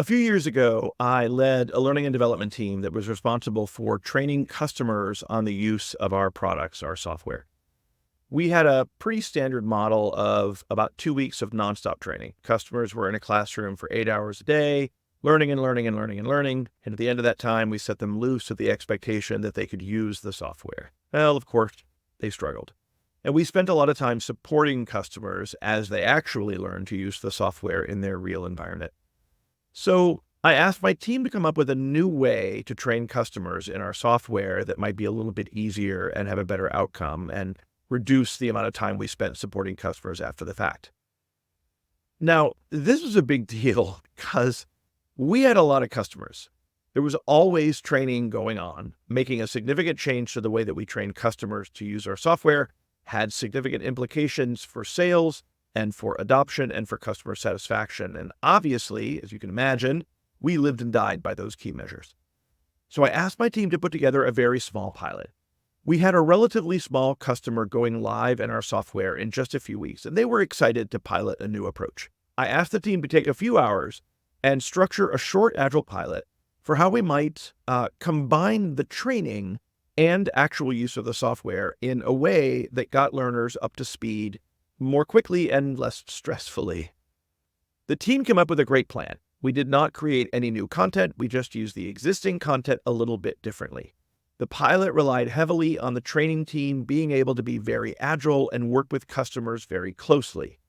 A few years ago, I led a learning and development team that was responsible for training customers on the use of our products, our software. We had a pretty standard model of about 2 weeks of nonstop training. Customers were in a classroom for 8 hours a day, learning and learning and learning and learning. And at the end of that time, we set them loose with the expectation that they could use the software. Well, of course, they struggled. And we spent a lot of time supporting customers as they actually learned to use the software in their real environment. So I asked my team to come up with a new way to train customers in our software that might be a little bit easier and have a better outcome and reduce the amount of time we spent supporting customers after the fact. Now, this was a big deal because we had a lot of customers. There was always training going on. Making a significant change to the way that we train customers to use our software had significant implications for sales and for adoption and for customer satisfaction. And obviously, as you can imagine, we lived and died by those key measures. So I asked my team to put together a very small pilot. We had a relatively small customer going live in our software in just a few weeks, and they were excited to pilot a new approach. I asked the team to take a few hours and structure a short agile pilot for how we might combine the training and actual use of the software in a way that got learners up to speed more quickly and less stressfully. The team came up with a great plan. We did not create any new content. We just used the existing content a little bit differently. The pilot relied heavily on the training team being able to be very agile and work with customers very closely.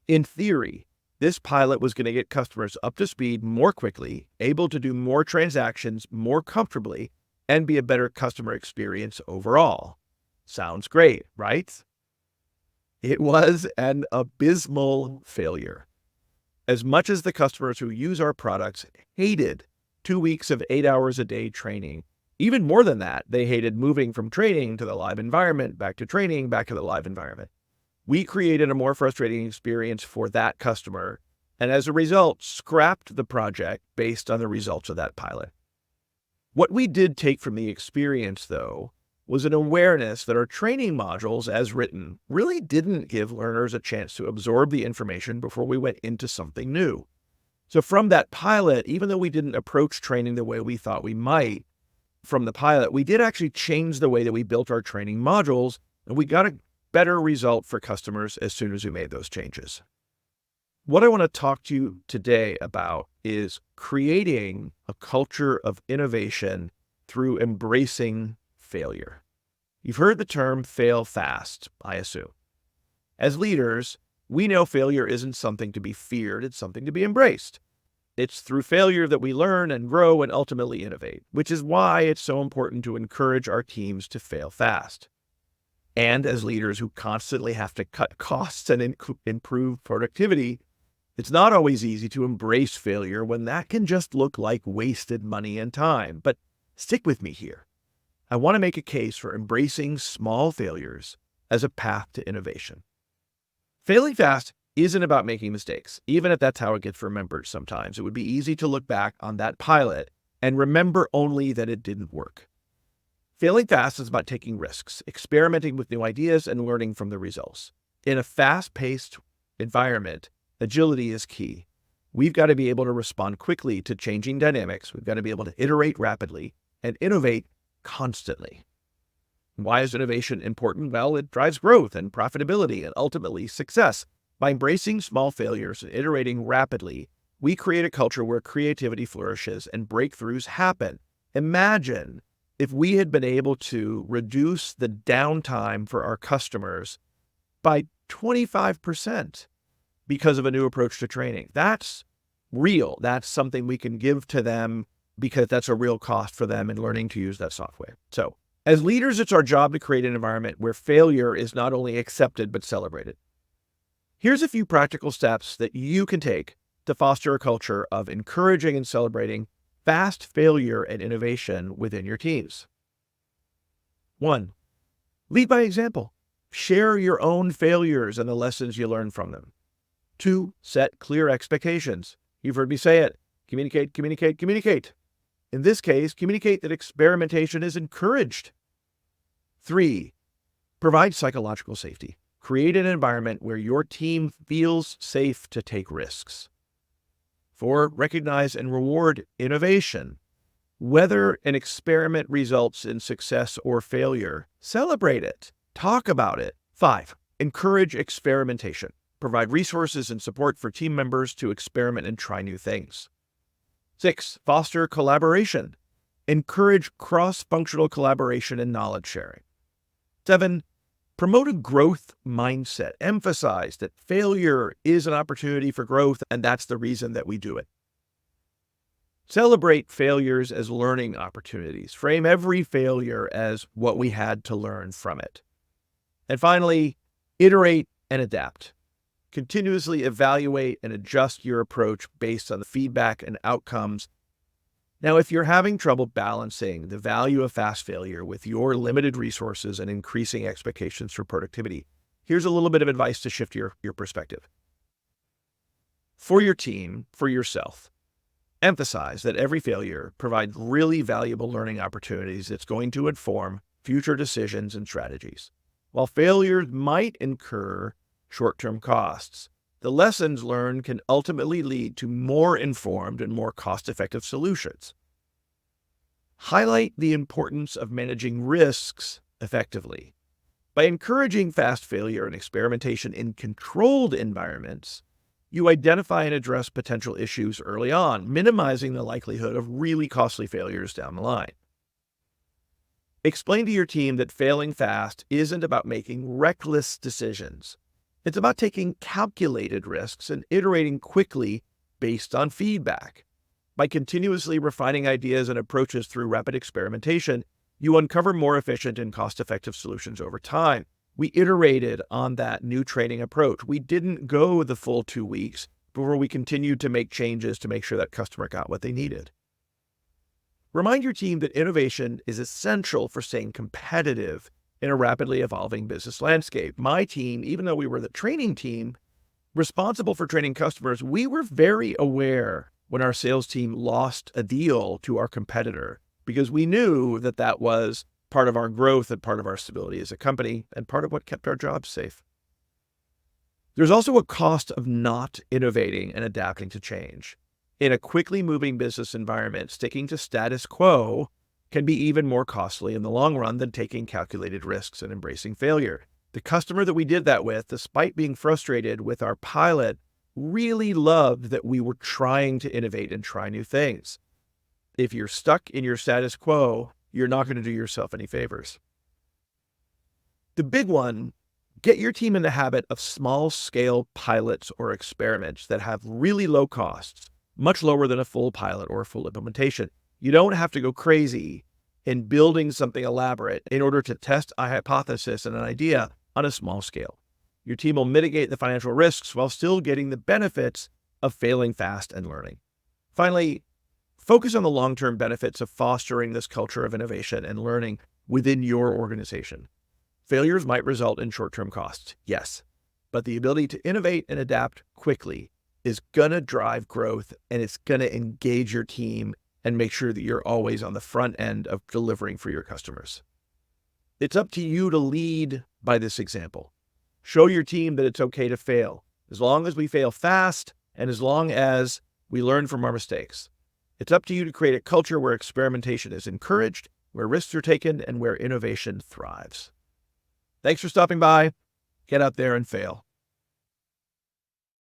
In theory, this pilot was going to get customers up to speed more quickly, able to do more transactions more comfortably, and be a better customer experience overall. Sounds great, right? It was an abysmal failure. As much as the customers who use our products hated 2 weeks of 8 hours a day training, even more than that, they hated moving from training to the live environment, back to training, back to the live environment. We created a more frustrating experience for that customer, and as a result, scrapped the project based on the results of that pilot. What we did take from the experience, though, was an awareness that our training modules, as written, really didn't give learners a chance to absorb the information before we went into something new. So from that pilot, even though we didn't approach training the way we thought we might, from the pilot, we did actually change the way that we built our training modules, and we got a better result for customers as soon as we made those changes. What I want to talk to you today about is creating a culture of innovation through embracing failure. You've heard the term fail fast, I assume. As leaders, we know failure isn't something to be feared, it's something to be embraced. It's through failure that we learn and grow and ultimately innovate, which is why it's so important to encourage our teams to fail fast. And as leaders who constantly have to cut costs and improve productivity, it's not always easy to embrace failure when that can just look like wasted money and time. But stick with me here. I want to make a case for embracing small failures as a path to innovation. Failing fast isn't about making mistakes, even if that's how it gets remembered sometimes. It would be easy to look back on that pilot and remember only that it didn't work. Failing fast is about taking risks, experimenting with new ideas, and learning from the results. In a fast-paced environment, agility is key. We've got to be able to respond quickly to changing dynamics. We've got to be able to iterate rapidly and innovate constantly. Why is innovation important? Well, it drives growth and profitability and ultimately success. By embracing small failures and iterating rapidly, we create a culture where creativity flourishes and breakthroughs happen. Imagine if we had been able to reduce the downtime for our customers by 25% because of a new approach to training. That's real. That's something we can give to them because that's a real cost for them in learning to use that software. So as leaders, it's our job to create an environment where failure is not only accepted, but celebrated. Here's a few practical steps that you can take to foster a culture of encouraging and celebrating fast failure and innovation within your teams. 1. Lead by example. Share your own failures and the lessons you learn from them. 2. Set clear expectations. You've heard me say it. Communicate, communicate, communicate. In this case, communicate that experimentation is encouraged. 3. Provide psychological safety. Create an environment where your team feels safe to take risks. 4, recognize and reward innovation. Whether an experiment results in success or failure, celebrate it. Talk about it. 5, encourage experimentation. Provide resources and support for team members to experiment and try new things. 6, foster collaboration. Encourage cross-functional collaboration and knowledge sharing. 7, promote a growth mindset. Emphasize that failure is an opportunity for growth, and that's the reason that we do it. Celebrate failures as learning opportunities. Frame every failure as what we had to learn from it. And finally, iterate and adapt. Continuously evaluate and adjust your approach based on the feedback and outcomes. Now, if you're having trouble balancing the value of fast failure with your limited resources and increasing expectations for productivity, here's a little bit of advice to shift your perspective. For your team, for yourself, emphasize that every failure provides really valuable learning opportunities that's going to inform future decisions and strategies. While failures might incur short-term costs, the lessons learned can ultimately lead to more informed and more cost-effective solutions. Highlight the importance of managing risks effectively. By encouraging fast failure and experimentation in controlled environments, you identify and address potential issues early on, minimizing the likelihood of really costly failures down the line. Explain to your team that failing fast isn't about making reckless decisions. It's about taking calculated risks and iterating quickly based on feedback. By continuously refining ideas and approaches through rapid experimentation, you uncover more efficient and cost-effective solutions over time. We iterated on that new training approach. We didn't go the full 2 weeks before we continued to make changes to make sure that customer got what they needed. Remind your team that innovation is essential for staying competitive in a rapidly evolving business landscape. My team, even though we were the training team responsible for training customers, we were very aware when our sales team lost a deal to our competitor, because we knew that that was part of our growth and part of our stability as a company and part of what kept our jobs safe. There's also a cost of not innovating and adapting to change. In a quickly moving business environment, sticking to status quo can be even more costly in the long run than taking calculated risks and embracing failure. The customer that we did that with, despite being frustrated with our pilot, really loved that we were trying to innovate and try new things. If you're stuck in your status quo, you're not going to do yourself any favors. The big one, get your team in the habit of small-scale pilots or experiments that have really low costs, much lower than a full pilot or a full implementation. You don't have to go crazy in building something elaborate in order to test a hypothesis and an idea on a small scale. Your team will mitigate the financial risks while still getting the benefits of failing fast and learning. Finally, focus on the long-term benefits of fostering this culture of innovation and learning within your organization. Failures might result in short-term costs, yes, but the ability to innovate and adapt quickly is going to drive growth, and it's going to engage your team and make sure that you're always on the front end of delivering for your customers. It's up to you to lead by this example. Show your team that it's okay to fail, as long as we fail fast and as long as we learn from our mistakes. It's up to you to create a culture where experimentation is encouraged, where risks are taken, and where innovation thrives. Thanks for stopping by. Get out there and fail.